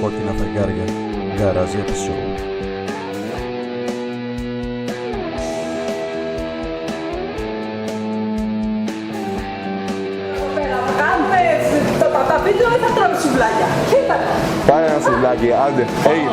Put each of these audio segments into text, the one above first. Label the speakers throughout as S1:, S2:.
S1: κόκκινα φεγγάρια. Γκαράζι επεισόδου.
S2: Τα βίντεο ή θα τρώμε σουβλάκια.
S3: Κάνε ένα σουβλάκι, άντε. Έγινε.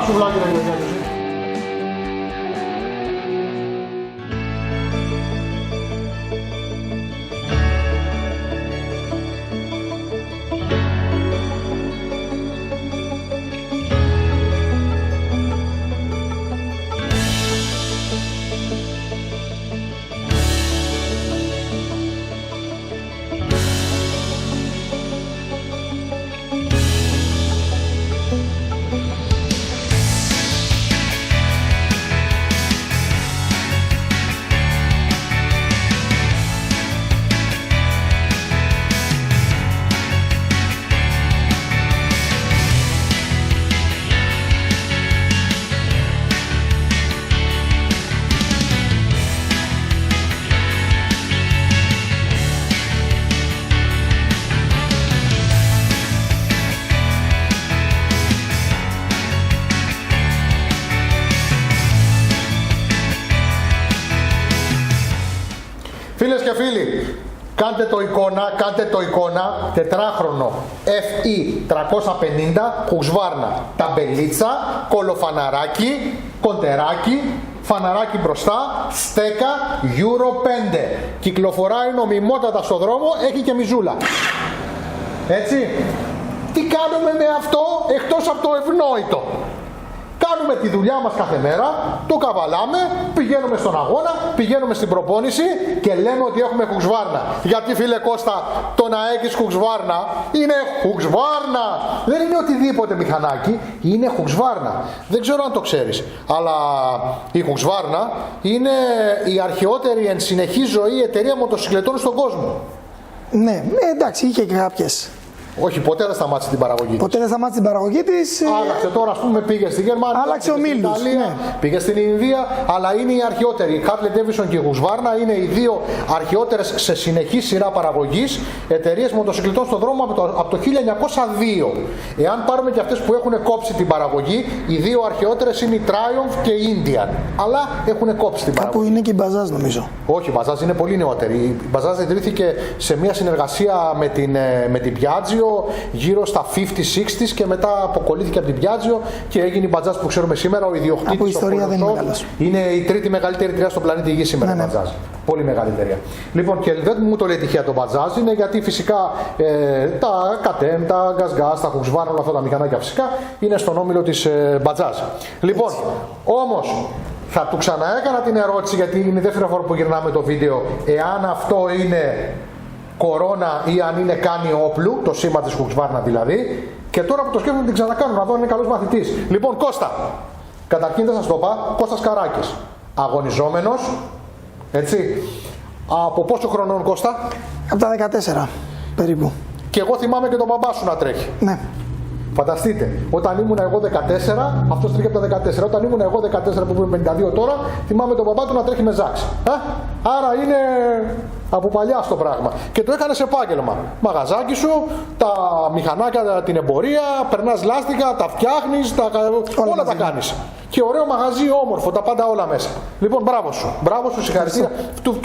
S4: Φίλες και φίλοι, κάντε το εικόνα, τετράχρονο FE 350 Husqvarna, ταμπελίτσα, κολοφαναράκι, κοντεράκι, φαναράκι μπροστά, στέκα, Euro 5. Κυκλοφοράει νομιμότατα στο δρόμο, έχει και μιζούλα. Έτσι, τι κάνουμε με αυτό εκτός από το ευνόητο? Κάνουμε τη δουλειά μας κάθε μέρα, το καβαλάμε, πηγαίνουμε στον αγώνα, πηγαίνουμε στην προπόνηση και λέμε ότι έχουμε Husqvarna. Γιατί φίλε Κώστα, το να έχεις Husqvarna είναι Husqvarna. Δεν είναι οτιδήποτε μηχανάκι, είναι Husqvarna. Δεν ξέρω αν το ξέρεις, αλλά η Husqvarna είναι η αρχαιότερη εν συνεχή ζωή εταιρεία μοτοσυκλετών στον κόσμο.
S5: Ναι, εντάξει, είχε και κάποιες.
S4: Όχι, ποτέ δεν σταμάτησε την παραγωγή της.
S5: Ποτέ δεν σταμάτησε την παραγωγή της.
S4: Άλλαξε τώρα, ας πούμε, πήγε στη Γερμανία,
S5: άλλαξε
S4: πήγε στην
S5: ομίλους,
S4: Ιταλία,
S5: ναι.
S4: πήγε στην Ινδία, αλλά είναι η αρχαιότερη. Η Harley Davidson και η Husqvarna είναι οι δύο αρχαιότερες σε συνεχή σειρά παραγωγής εταιρείες μοτοσυκλετών στον δρόμο από το 1902. Εάν πάρουμε και αυτές που έχουν κόψει την παραγωγή, οι δύο αρχαιότερες είναι η Triumph και η Indian. Αλλά έχουν κόψει την παραγωγή.
S5: Κάπου είναι και η Bajaj νομίζω.
S4: Όχι, η Bajaj είναι πολύ νεότερη. Η Bajaj ιδρύθηκε σε μια συνεργασία με την Piaggio γύρω στα 50-60s και μετά αποκολλήθηκε από την Piaggio και έγινε η Bajaj που ξέρουμε σήμερα. Ο ιδιοκτήτης,
S5: από ιστορία δεν είναι μεγάλος.
S4: Είναι η τρίτη μεγαλύτερη εταιρεία στον πλανήτη Γη σήμερα, η Bajaj. Πολύ μεγάλη εταιρεία. Λοιπόν, και δεν μου το λέει τυχαία το Bajaj, είναι γιατί φυσικά τα KTM, τα GazGaz, τα Husqvarna, όλα αυτά τα μηχανάκια φυσικά είναι στον όμιλο της Bajaj. Λοιπόν, όμως θα του ξαναέκανα την ερώτηση, γιατί είναι η δεύτερη φορά που γυρνάμε το βίντεο, εάν αυτό είναι κορώνα ή αν είναι κάνει όπλου, το σήμα της Husqvarna δηλαδή, και τώρα που το σκέφτομαι την ξανακάνω, να δω αν είναι καλός μαθητής. Λοιπόν, Κώστα, καταρχήν δεν σας το είπα, Κώστας Καράκης, αγωνιζόμενος, έτσι, από πόσο χρονών Κώστα?
S5: Από τα 14 περίπου.
S4: Και εγώ θυμάμαι και τον μπαμπά σου να τρέχει.
S5: Ναι.
S4: Φανταστείτε, όταν ήμουν εγώ 14, αυτός τρέχει από τα 14, όταν ήμουν εγώ 14 που είμαι 52 τώρα, θυμάμαι τον μπαμπά του να τρέχει με ζάξ. Άρα είναι από παλιά στο πράγμα. Και το έκανες επάγγελμα. Μαγαζάκι σου, τα μηχανάκια, την εμπορία, περνάς λάστιχα, τα φτιάχνεις, όλα τα κάνεις. Και ωραίο μαγαζί, όμορφο, τα πάντα όλα μέσα. Λοιπόν, μπράβο σου, συγχαρητήρια.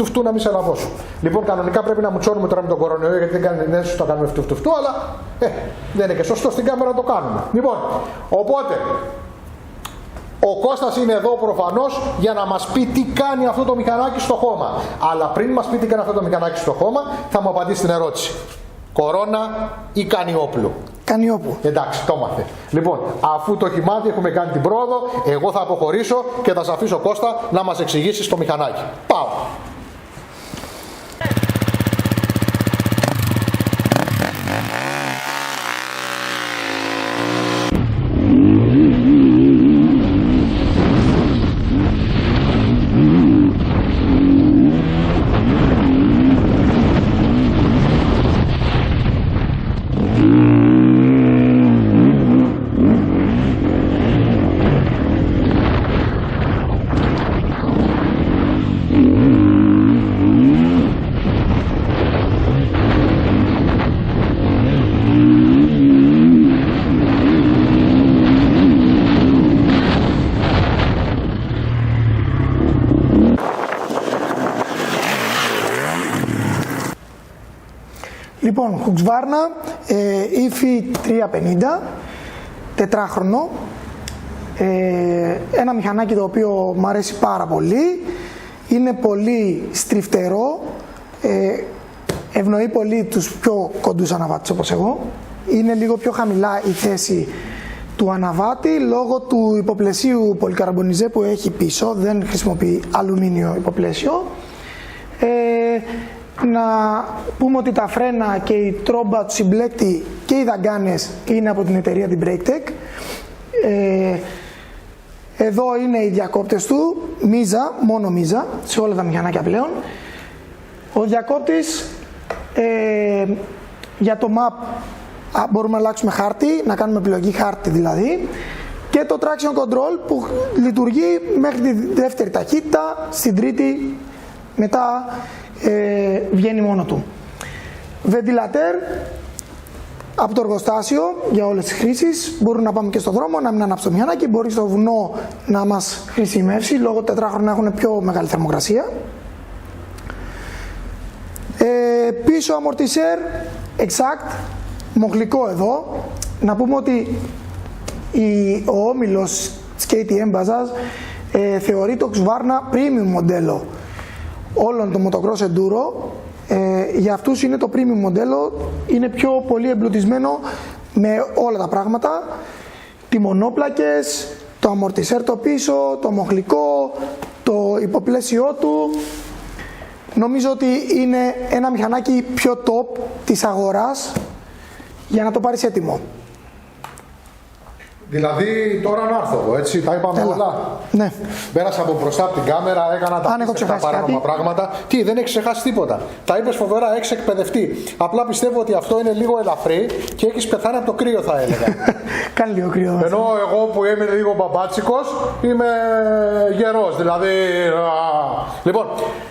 S4: Φτου να μην σε λαβώσω. Λοιπόν, κανονικά πρέπει να μουτσώνουμε τώρα με τον κορονοϊό, γιατί δεν σου το κάνουμε φτου, αλλά δεν είναι και σωστό στην κάμερα να το κάνουμε. Λοιπόν, οπότε ο Κώστας είναι εδώ προφανώς για να μας πει τι κάνει αυτό το μηχανάκι στο χώμα. Αλλά πριν μας πει τι κάνει αυτό το μηχανάκι στο χώμα, θα μου απαντήσει την ερώτηση. Κορώνα ή κάνει όπλου?
S5: Κάνει όπλου.
S4: Εντάξει, το μάθε. Λοιπόν, αφού το έχει μάθει, έχουμε κάνει την πρόοδο, εγώ θα αποχωρήσω και θα σας αφήσω Κώστα να μας εξηγήσει το μηχανάκι. Πάω.
S5: Λοιπόν, Husqvarna, ύφη 350, τετράχρονο. Ένα μηχανάκι το οποίο μου αρέσει πάρα πολύ. Είναι πολύ στριφτερό, ευνοεί πολύ τους πιο κοντούς αναβάτες όπως εγώ. Είναι λίγο πιο χαμηλά η θέση του αναβάτη λόγω του υποπλαισίου πολυκαρμπονιζέ που έχει πίσω, δεν χρησιμοποιεί αλουμίνιο υποπλαίσιο. Να πούμε ότι τα φρένα και η τρόμπα του συμπλέκτη και οι δαγκάνες είναι από την εταιρεία την BrakeTech. Εδώ είναι οι διακόπτες του, μίζα, μόνο μίζα, σε όλα τα μηχανάκια πλέον. Ο διακόπτης για το map μπορούμε να αλλάξουμε χάρτη, να κάνουμε επιλογή χάρτη δηλαδή. Και το traction control που λειτουργεί μέχρι τη δεύτερη ταχύτητα, στην τρίτη μετά βγαίνει μόνο του. Βεντιλατέρ από το εργοστάσιο για όλες τις χρήσεις. Μπορούμε να πάμε και στο δρόμο, να μην ανάψει το μηχανάκι. Μπορεί στο βουνό να μας χρησιμεύσει, λόγω τετράχρονα έχουν πιο μεγάλη θερμοκρασία. Πίσω αμορτισέρ, exact, μοχλικό εδώ. Να πούμε ότι ο όμιλος της KTM Bajaj θεωρεί το Husqvarna premium μοντέλο όλων των motocross enduro. Για αυτούς είναι το premium μοντέλο, είναι πιο πολύ εμπλουτισμένο με όλα τα πράγματα, τιμονόπλακες, το αμορτισέρ το πίσω, το μοχλικό, το υποπλαίσιό του. Νομίζω ότι είναι ένα μηχανάκι πιο top της αγοράς για να το πάρεις έτοιμο.
S4: Δηλαδή τώρα να έρθω εγώ, έτσι, τα είπαμε όλα.
S5: Ναι.
S4: Πέρασα από μπροστά από την κάμερα, έκανα τα παράνομα πράγματα. Τι, δεν έχει ξεχάσει τίποτα. Τα είπες φοβερά, έχεις εκπαιδευτεί. Απλά πιστεύω ότι αυτό είναι λίγο ελαφρύ και έχεις πεθάνει από το κρύο, θα έλεγα.
S5: Κάνει λίγο κρύο.
S4: Ενώ εγώ που είμαι λίγο μπαμπάτσικος, είμαι γερός. Δηλαδή. Λοιπόν,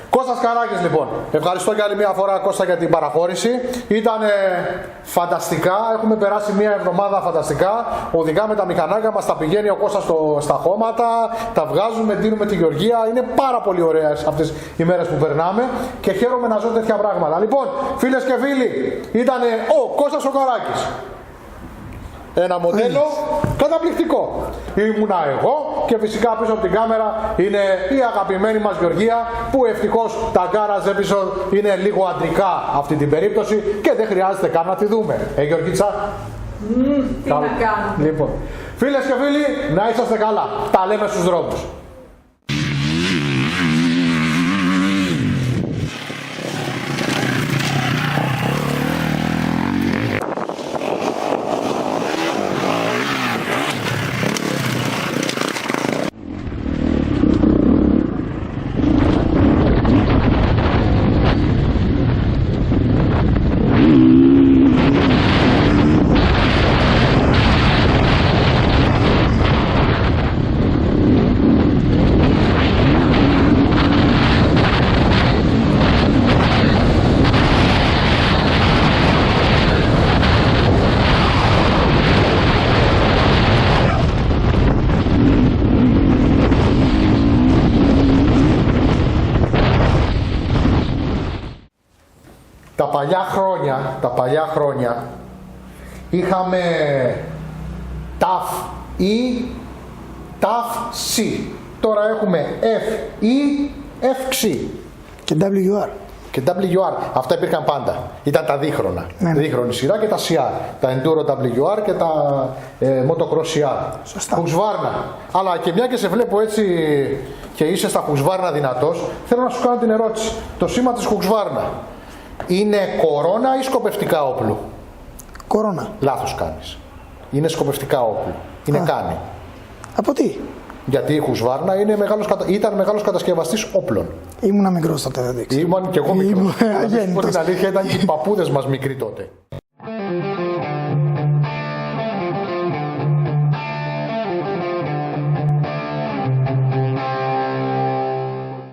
S4: Κώστας Καράκης λοιπόν. Ευχαριστώ και άλλη μια φορά Κώστα για την παραχώρηση. Ήταν φανταστικά. Έχουμε περάσει μια εβδομάδα φανταστικά. Οδηγά με τα μηχανάκια μας, τα πηγαίνει ο Κώστας στα χώματα, τα βγάζουμε, δίνουμε τη Γεωργία. Είναι πάρα πολύ ωραίες αυτές οι μέρες που περνάμε και χαίρομαι να ζω τέτοια πράγματα. Λοιπόν, φίλες και φίλοι, ήταν ο Κώστας ο Καράκης. Ένα μοντέλο καταπληκτικό. Ήμουνα εγώ και φυσικά πίσω από την κάμερα είναι η αγαπημένη μας Γεωργία, που ευτυχώς τα garage episode είναι λίγο αντρικά αυτή την περίπτωση και δεν χρειάζεται καν να τη δούμε. Γεωργίτσα.
S2: Τι να κάνουμε.
S4: Λοιπόν, φίλες και φίλοι, να είσαστε καλά. Τα λέμε στους δρόμους. Τα παλιά χρόνια είχαμε TAF E, TAF C. Τώρα έχουμε F E, F X
S5: Και WR.
S4: και WR. Αυτά υπήρχαν πάντα. Ήταν τα δίχρονα.
S5: Ναι.
S4: Δίχρονη σειρά και τα CR. Τα Enduro WR και τα Motocross CR.
S5: Σωστά.
S4: Husqvarna. Αλλά και μια και σε βλέπω έτσι και είσαι στα Husqvarna δυνατός, θέλω να σου κάνω την ερώτηση. Το σήμα της Husqvarna είναι κορώνα ή σκοπευτικά όπλου?
S5: Κορώνα.
S4: Λάθος κάνεις. Είναι σκοπευτικά όπλου. Είναι κάνει.
S5: Από τι?
S4: Γιατί η Husqvarna ήταν μεγάλος κατασκευαστής όπλων.
S5: Ήμουνα μικρός τότε, δεν το ήξερα.
S4: Ήμουν και εγώ μικρός.
S5: Αγέννητος.
S4: Την αλήθεια ήταν και οι παππούδες μας μικροί τότε.